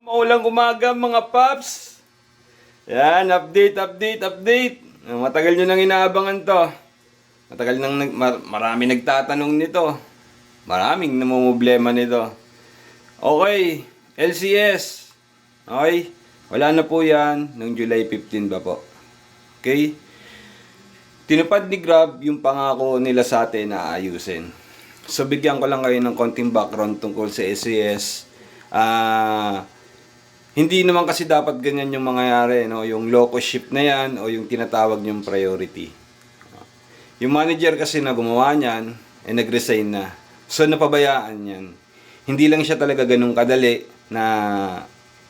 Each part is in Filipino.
Maulang umaga mga paps. Yan, update. Matagal nyo nang inaabangan to. Matagal nang marami nagtatanong nito. Maraming namumblema nito. Okay, LCS. Okay, wala na po yan noong July 15 ba po. Okay, tinupad ni Grab yung pangako nila sa atin na ayusin. So bigyan ko lang kayo ng konting background tungkol sa LCS. Hindi naman kasi dapat ganyan yung mangyayari, no? Yung loco ship na yan o yung tinatawag niyong priority. Yung manager kasi na gumawa niyan, nag-resign na. So napabayaan yan. Hindi lang siya talaga ganun kadali na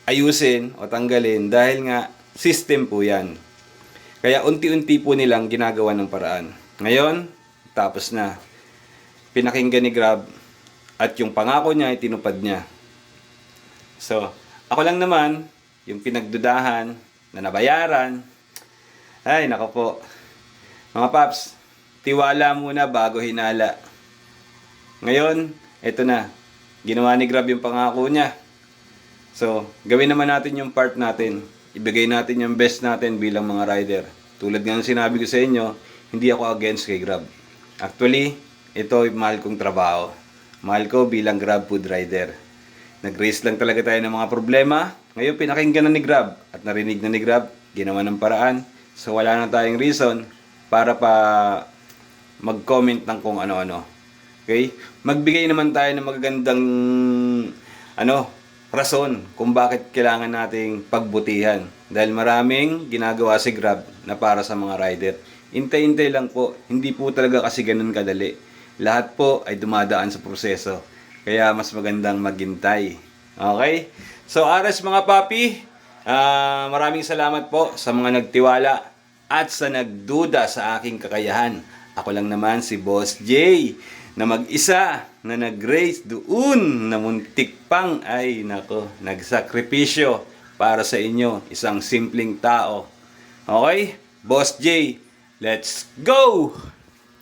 ayusin o tanggalin dahil nga system po yan. Kaya unti-unti po nilang ginagawa ng paraan. Ngayon, tapos na. Pinakinggan ni Grab at yung pangako niya ay tinupad niya. So, ako lang naman, yung pinagdudahan na nabayaran. Ay, nako po. Mga paps, tiwala muna bago hinala. Ngayon, eto na. Ginawa ni Grab yung pangako niya. So, gawin naman natin yung part natin. Ibigay natin yung best natin bilang mga rider. Tulad nga ng sinabi ko sa inyo, hindi ako against kay Grab. Actually, ito ay mahal kong trabaho. Mahal ko bilang Grab food rider. Nag-raise lang talaga tayo ng mga problema. Ngayon pinakinggan na ni Grab at narinig na ni Grab, ginawa ng paraan. So wala na tayong reason para pa mag-comment ng kung ano-ano. Okay? Magbigay naman tayo ng magagandang rason kung bakit kailangan nating pagbutihan. Dahil maraming ginagawa si Grab na para sa mga rider. Hintay-hintay lang po. Hindi po talaga kasi ganun kadali. Lahat po ay dumadaan sa proseso. Kaya mas magandang maghintay. Okay? So, aras mga papi, maraming salamat po sa mga nagtiwala at sa nagduda sa aking kakayahan. Ako lang naman si Boss J na mag-isa na nag-race doon na muntik pang nagsakripisyo para sa inyo, isang simpleng tao. Okay? Boss J, let's go!